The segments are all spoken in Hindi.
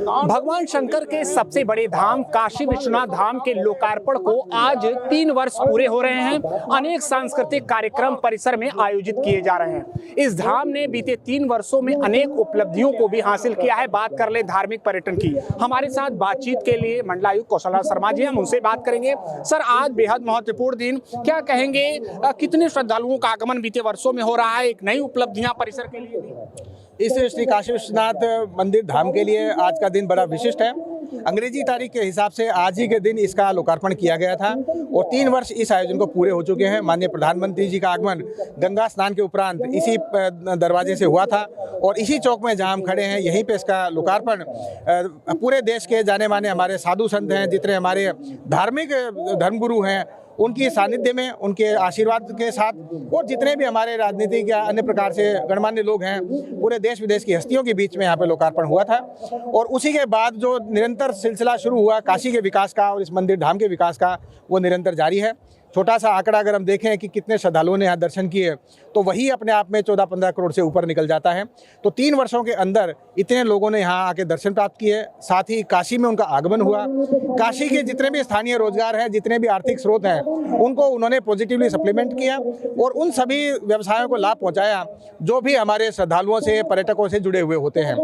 भगवान शंकर के सबसे बड़े धाम काशी विश्वनाथ धाम के लोकार्पण को आज 3 वर्ष पूरे हो रहे हैं। अनेक सांस्कृतिक कार्यक्रम परिसर में आयोजित किए जा रहे हैं। इस धाम ने बीते 3 वर्षों में अनेक उपलब्धियों को भी हासिल किया है। बात कर ले धार्मिक पर्यटन की, हमारे साथ बातचीत के लिए मंडलायुक्त कौशल शर्मा जी, हम उनसे बात करेंगे। सर, आज बेहद महत्वपूर्ण दिन, क्या कहेंगे, कितने श्रद्धालुओं का आगमन बीते वर्षों में हो रहा है, एक नई उपलब्धियां परिसर के लिए भी? इस श्री काशी विश्वनाथ मंदिर धाम के लिए आज का दिन बड़ा विशिष्ट है। अंग्रेजी तारीख के हिसाब से आज ही के दिन इसका लोकार्पण किया गया था और 3 वर्ष इस आयोजन को पूरे हो चुके हैं। माननीय प्रधानमंत्री जी का आगमन गंगा स्नान के उपरांत इसी दरवाजे से हुआ था और इसी चौक में जहां हम खड़े हैं, यहीं पे इसका लोकार्पण पूरे देश के जाने माने हमारे साधु संत हैं, जितने हमारे धार्मिक धर्मगुरु हैं, उनकी सानिध्य में, उनके आशीर्वाद के साथ और जितने भी हमारे राजनीतिक या अन्य प्रकार से गणमान्य लोग हैं, पूरे देश विदेश की हस्तियों के बीच में यहाँ पे लोकार्पण हुआ था। और उसी के बाद जो निरंतर सिलसिला शुरू हुआ काशी के विकास का और इस मंदिर धाम के विकास का, वो निरंतर जारी है। छोटा सा आंकड़ा अगर हम देखें कि कितने श्रद्धालुओं ने यहाँ दर्शन किए, तो वही अपने आप में 14-15 करोड़ से ऊपर निकल जाता है। तो 3 वर्षों के अंदर इतने लोगों ने यहाँ आके दर्शन प्राप्त किए, साथ ही काशी में उनका आगमन हुआ। काशी के जितने भी स्थानीय रोजगार हैं, जितने भी आर्थिक स्रोत हैं, उनको उन्होंने पॉजिटिवली सप्लीमेंट किया और उन सभी व्यवसायों को लाभ पहुँचाया जो भी हमारे श्रद्धालुओं से, पर्यटकों से जुड़े हुए होते हैं।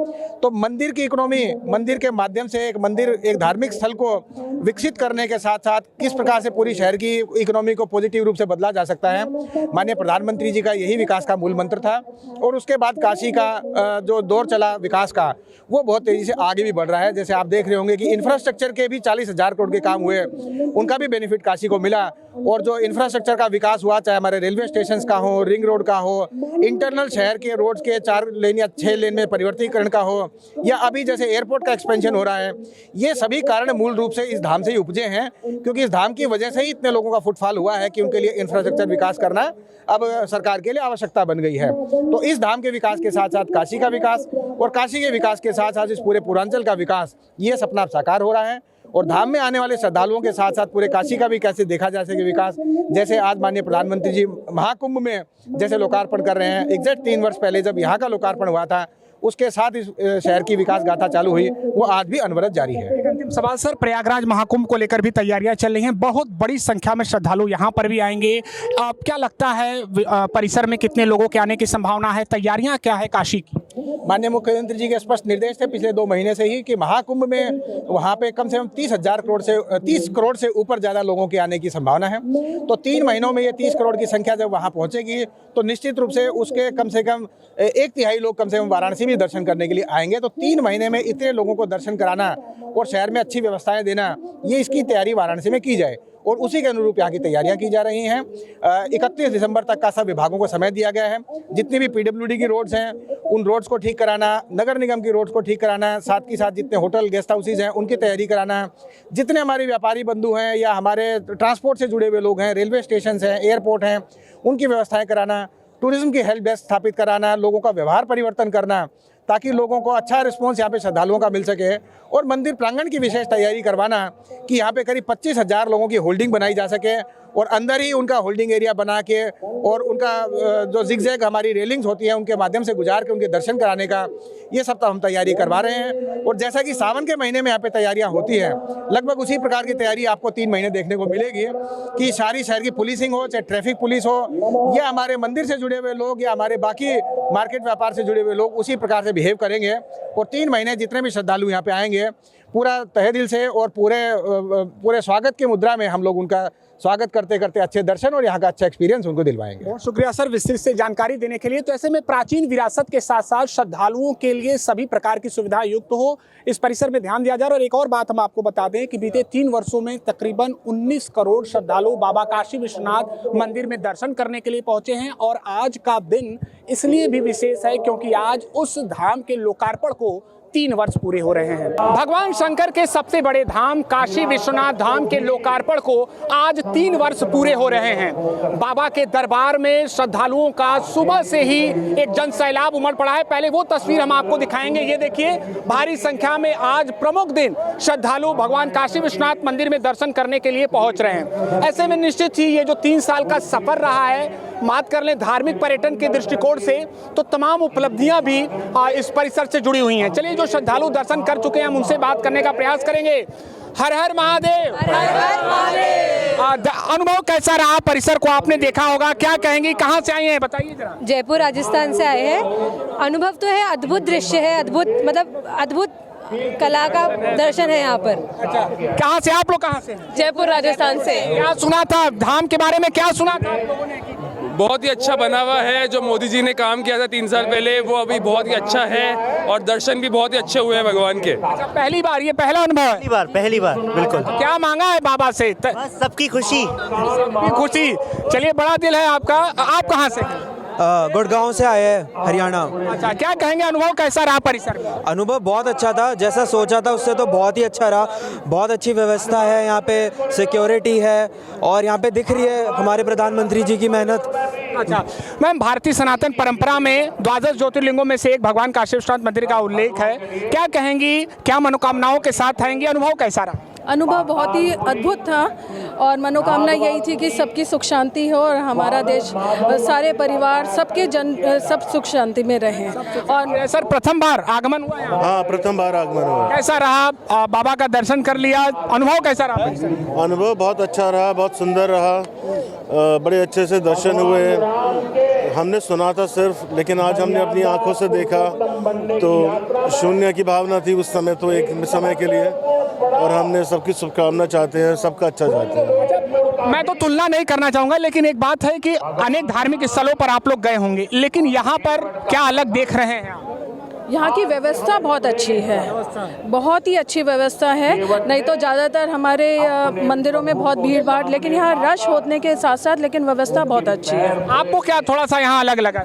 तो मंदिर की इकोनॉमी, मंदिर के माध्यम से एक धार्मिक स्थल को विकसित करने के साथ साथ किस प्रकार से पूरी शहर की इकोनॉमी को पॉजिटिव रूप से बदला जा सकता है, माननीय प्रधानमंत्री जी का यही विकास का मूल मंत्र था। और उसके बाद काशी का जो दौर चला विकास का, वो बहुत तेजी से आगे भी बढ़ रहा है। जैसे आप देख रहे होंगे कि इंफ्रास्ट्रक्चर के भी 40,000 करोड़ के काम हुए, उनका भी बेनिफिट काशी को मिला। और जो इंफ्रास्ट्रक्चर का विकास हुआ, चाहे हमारे रेलवे स्टेशन का हो, रिंग रोड का हो, इंटरनल शहर के रोड के 4 लेन या 6 लेन में परिवर्तीकरण का हो, या अभी जैसे एयरपोर्ट का एक्सपेंशन हो रहा है, ये सभी कारण मूल रूप से इस धाम से ही उपजे हैं। क्योंकि इस धाम की वजह से ही इतने लोगों का फुटफॉल हुआ है कि उनके लिए इंफ्रास्ट्रक्चर विकास करना अब सरकार के लिए आवश्यकता बन गई है। तो इस धाम के विकास के साथ साथ काशी का विकास और काशी के विकास के साथ साथ इस पूरे पूर्वांचल का विकास, ये सपना अब साकार हो रहा है। और धाम में आने वाले श्रद्धालुओं के साथ साथ पूरे काशी का भी कैसे देखा जा सके विकास, जैसे आज माननीय प्रधानमंत्री जी महाकुंभ में जैसे लोकार्पण कर रहे हैं, एग्जैक्ट 3 वर्ष पहले जब यहाँ का लोकार्पण हुआ था, उसके साथ इस शहर की विकास गाथा चालू हुई, वो आज भी अनवरत जारी है। एक अंतिम सवाल सर, प्रयागराज महाकुंभ को लेकर भी तैयारियां चल रही हैं, बहुत बड़ी संख्या में श्रद्धालु यहां पर भी आएंगे। अब क्या लगता है परिसर में कितने लोगों के आने की संभावना है, तैयारियां क्या है काशी की? माननीय मुख्यमंत्री जी के स्पष्ट निर्देश थे पिछले 2 महीने से ही कि महाकुंभ में वहाँ पे कम से कम 30 करोड़ से ऊपर ज़्यादा लोगों के आने की संभावना है। तो 3 महीनों में ये 30 करोड़ की संख्या जब वहाँ पहुँचेगी, तो निश्चित रूप से उसके कम से कम 1/3 लोग कम से कम वाराणसी में दर्शन करने के लिए आएंगे। तो 3 महीने में इतने लोगों को दर्शन कराना और शहर में अच्छी व्यवस्थाएं देना, ये इसकी तैयारी वाराणसी में की जाए और उसी के अनुरूप यहाँ की तैयारियां की जा रही हैं। 31 दिसंबर तक का सब विभागों को समय दिया गया है। जितनी भी PWD की रोड्स हैं, उन रोड्स को ठीक कराना, नगर निगम की रोड्स को ठीक कराना, साथ ही साथ जितने होटल गेस्ट हाउसेज हैं उनकी तैयारी कराना, जितने हमारे व्यापारी बंधु हैं या हमारे ट्रांसपोर्ट से जुड़े हुए लोग हैं, रेलवे स्टेशन हैं, एयरपोर्ट हैं, उनकी व्यवस्थाएँ कराना, टूरिज्म की हेल्प डेस्क स्थापित कराना, लोगों का व्यवहार परिवर्तन करना, ताकि लोगों को अच्छा रिस्पॉन्स यहाँ पे श्रद्धालुओं का मिल सके। और मंदिर प्रांगण की विशेष तैयारी करवाना कि यहाँ पे करीब 25,000 लोगों की होल्डिंग बनाई जा सके और अंदर ही उनका होल्डिंग एरिया बना के और उनका जो जिगजैग हमारी रेलिंग्स होती हैं उनके माध्यम से गुजार के उनके दर्शन कराने का, ये सब तो हम तैयारी करवा रहे हैं। और जैसा कि सावन के महीने में यहाँ पे तैयारियाँ होती हैं, लगभग उसी प्रकार की तैयारी आपको 3 महीने देखने को मिलेगी कि सारी शहर की पुलिसिंग हो, चाहे ट्रैफिक पुलिस हो, या हमारे मंदिर से जुड़े हुए लोग या हमारे बाकी मार्केट व्यापार से जुड़े हुए लोग उसी प्रकार से बिहेव करेंगे। और 3 महीने जितने भी श्रद्धालु यहाँ पे आएंगे, पूरा तहे दिल से और पूरे स्वागत की मुद्रा में हम लोग उनका स्वागत करते करते अच्छे दर्शन और यहाँ का अच्छा एक्सपीरियंस उनको दिलवाएंगे। बहुत शुक्रिया सर विस्तृत से जानकारी देने के लिए। तो ऐसे में प्राचीन विरासत के साथ साथ श्रद्धालुओं के लिए सभी प्रकार की सुविधा युक्त हो, इस परिसर में ध्यान दिया जा रहा है। और एक और बात हम आपको बता दें कि बीते 3 वर्षों में तकरीबन 19 करोड़ श्रद्धालु बाबा काशी विश्वनाथ मंदिर में दर्शन करने के लिए पहुंचे हैं। और आज का दिन इसलिए भी विशेष है क्योंकि आज उस धाम के लोकार्पण को 3 वर्ष पूरे हो रहे हैं। भगवान शंकर के सबसे बड़े धाम काशी विश्वनाथ धाम के लोकार्पण को आज 3 वर्ष पूरे हो रहे हैं। बाबा के दरबार में श्रद्धालुओं का सुबह से ही एक जन सैलाब उमड़ पड़ा है। पहले वो तस्वीर हम आपको दिखाएंगे। ये देखिए, भारी संख्या में आज प्रमुख दिन श्रद्धालु भगवान काशी विश्वनाथ मंदिर में दर्शन करने के लिए पहुंच रहे हैं। ऐसे में निश्चित ही ये जो 3 साल का सफर रहा है, बात कर लें धार्मिक पर्यटन के दृष्टिकोण से तो तमाम उपलब्धियां भी इस परिसर से जुड़ी हुई हैं। चलिए जो श्रद्धालु दर्शन कर चुके हैं हम उनसे बात करने का प्रयास करेंगे। हर हर महादेव। हर हर महादेव। अनुभव कैसा रहा? परिसर को आपने देखा होगा, क्या कहेंगे, कहाँ से आई हैं बताइए जरा। जयपुर राजस्थान से आए हैं। अनुभव तो है, अद्भुत दृश्य है, अद्भुत कला का दर्शन है यहाँ पर। अच्छा, कहाँ से आप लोग? कहाँ से? जयपुर राजस्थान से। क्या सुना था धाम के बारे में, क्या सुना था आप लोगों ने? बहुत ही अच्छा बना हुआ है। जो मोदी जी ने काम किया था 3 साल पहले वो अभी बहुत ही अच्छा है और दर्शन भी बहुत ही अच्छे हुए हैं भगवान के। अच्छा, पहली बार, ये पहला अनुभव है? पहली बार बिल्कुल। क्या मांगा है बाबा से? बस सबकी खुशी। खुशी। चलिए, बड़ा दिल है आपका। आप कहाँ से? गुड़गांव से आए हैं, हरियाणा। अच्छा, क्या कहेंगे, अनुभव कैसा रहा परिसर में? अनुभव बहुत अच्छा था, जैसा सोचा था उससे तो बहुत ही अच्छा रहा। बहुत अच्छी व्यवस्था है यहाँ पे, सिक्योरिटी है और यहाँ पे दिख रही है हमारे प्रधानमंत्री जी की मेहनत। अच्छा मैम, भारतीय सनातन परंपरा में 12 ज्योतिर्लिंगों में से एक भगवान काशी विश्वनाथ मंदिर का उल्लेख है। क्या कहेंगी, क्या मनोकामनाओं के साथ आएंगी? अनुभव कैसा रहा? अनुभव बहुत ही अद्भुत था और मनोकामना यही थी कि सबकी सुख शांति हो और हमारा देश, सारे परिवार, सबके जन सब सुख शांति में रहें। और सर, प्रथम बार आगमन हुआ यहाँ? हाँ, प्रथम बार आगमन हुआ। कैसा रहा? बाबा का दर्शन कर लिया, अनुभव कैसा रहा? अनुभव बहुत अच्छा रहा, बहुत सुंदर रहा, बड़े अच्छे से दर्शन हुए। हमने सुना था सिर्फ, लेकिन आज हमने अपनी आंखों से देखा तो शून्य की भावना थी उस समय, तो एक समय के लिए। और हमने सबकी शुभकामना चाहते हैं, सबका अच्छा चाहते हैं। मैं तो तुलना नहीं करना चाहूँगा, लेकिन एक बात है कि अनेक धार्मिक स्थलों पर आप लोग गए होंगे, लेकिन यहाँ पर क्या अलग देख रहे हैं? यहाँ की व्यवस्था बहुत अच्छी है, बहुत ही अच्छी व्यवस्था है। नहीं तो ज़्यादातर हमारे मंदिरों में बहुत भीड़ भाड़, लेकिन यहाँ रश होने के साथ साथ लेकिन व्यवस्था बहुत अच्छी है। आपको क्या थोड़ा सा यहाँ अलग लगा?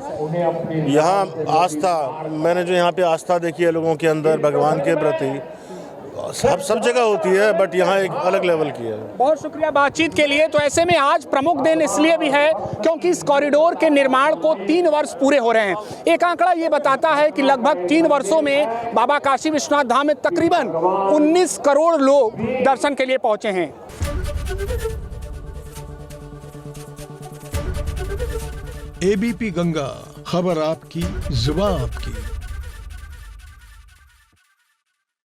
यहाँ आस्था, मैंने जो यहाँ पे आस्था देखी है लोगों के अंदर भगवान के प्रति, सब जगह होती है, बट यहाँ एक अलग लेवल की है। बहुत शुक्रिया बातचीत के लिए। तो ऐसे में आज प्रमुख दिन इसलिए भी है क्योंकि इस कॉरिडोर के निर्माण को 3 वर्ष पूरे हो रहे हैं। एक आंकड़ा ये बताता है कि लगभग 3 वर्षों में बाबा काशी विश्वनाथ धाम में तकरीबन 19 करोड़ लोग दर्शन के लिए पहुंचे हैं। एबीपी गंगा, खबर आपकी, जुबान आपकी।